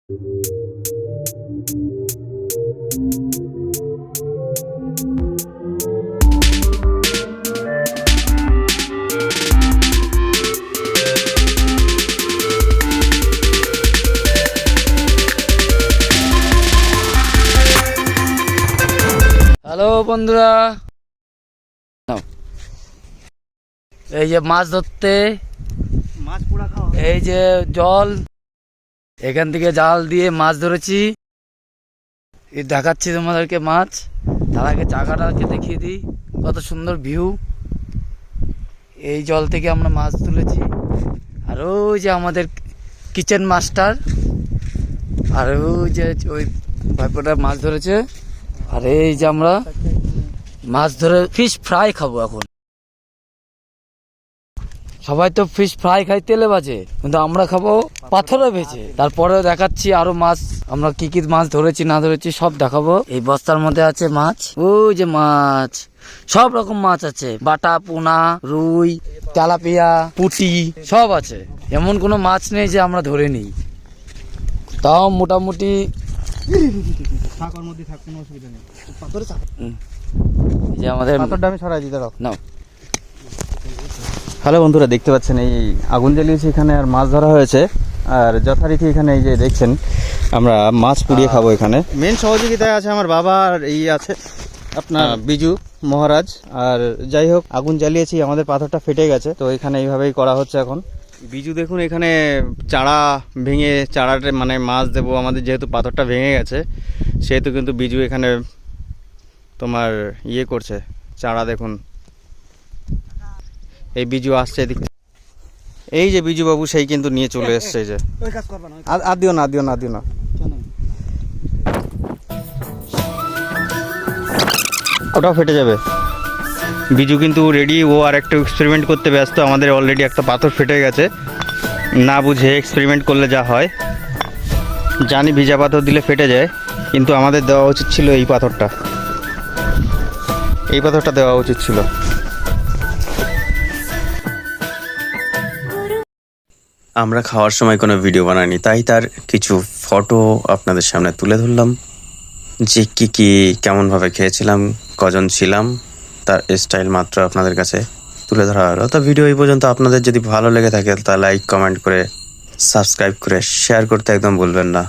Hello বন্ধুরা, এই যে মাছ ধরতে, মাছ পোড়া খাওয়া, এই যে জল, এখান থেকে জাল দিয়ে মাছ ধরেছি। এই দেখাচ্ছি তোমাদেরকে মাছ। তার আগে জায়গাটাকে দেখিয়ে দিই, কত সুন্দর ভিউ। এই জল থেকে আমরা মাছ তুলেছি। আর ওই যে আমাদের কিচেন মাস্টার, আর ওই যে ওই ভাইপোটা মাছ ধরেছে। আর এই যে আমরা মাছ ধরে ফিশ ফ্রাই খাবো এখন। সবাই তো ফিশ ফ্রাই খাই তেলে ভাজে, কিন্তু আমরা খাবো পাথরে ভেজে। তারপরে দেখাচ্ছি আরো মাছ, আমরা কি কি মাছ ধরেছি না ধরেছি সব দেখাবো। এই বস্তার মধ্যে আছে মাছ, ওই যে মাছ, সব রকম মাছ আছে। বাটা, পোনা, রুই, তেলাপিয়া, পুঁটি সব আছে। এমন কোনো মাছ নেই যে আমরা ধরে নিই। তাও মোটামুটি থাকার মধ্যে থাক, কোনো অসুবিধা নেই। যে আমাদের পাথরটা আমি সরাই দিতে দাও। নাও। হ্যালো বন্ধুরা, দেখতে পাচ্ছেন এই আগুন জ্বালিয়েছি এখানে, আর মাছ ধরা হয়েছে। আর যথারীতি এখানে এই যে দেখছেন আমরা মাছ পুড়িয়ে খাবো। এখানে মেন সহযোগিতায় আছে আমার বাবা, আর এই আছে আপনার বিজু মহারাজ। আর যাই হোক, আগুন জ্বালিয়েছি, আমাদের পাথরটা ফেটে গেছে, তো এখানে এইভাবেই করা হচ্ছে এখন। বিজু দেখুন এখানে চারা ভেঙে, চারাটা মানে মাছ দেবো আমাদের, যেহেতু পাথরটা ভেঙে গেছে সেহেতু কিন্তু বিজু এখানে তোমার ইয়ে করছে, চারা দেখুন। এই বিজু আসছে এদিক, এই যে বিজু বাবু সেই কিন্তু নিয়ে চলে এসছে। এই যে আর দিও না, দিও না, দিও না, ওটাও ফেটে যাবে। বিজু কিন্তু রেডি, ও আর একটা এক্সপেরিমেন্ট করতে ব্যস্ত। আমাদের অলরেডি একটা পাথর ফেটে গেছে, না বুঝে এক্সপেরিমেন্ট করলে যা হয়। জানি ভিজা পাথর দিলে ফেটে যায়, কিন্তু আমাদের দেওয়া উচিত ছিল এই পাথরটা, এই পাথরটা দেওয়া উচিত ছিল। আমরা খাওয়ার সময় কোনো ভিডিও বানাইনি, তাই তার কিছু ফটো আপনাদের সামনে তুলে ধরলাম, যে কি কেমনভাবে খেয়েছিলাম, কজন ছিলাম, তার স্টাইল মাত্র আপনাদের কাছে তুলে ধরা হলো। তো ভিডিও এই পর্যন্ত। আপনাদের যদি ভালো লেগে থাকে তা লাইক, কমেন্ট করে, সাবস্ক্রাইব করে শেয়ার করতে একদম ভুলবেন না।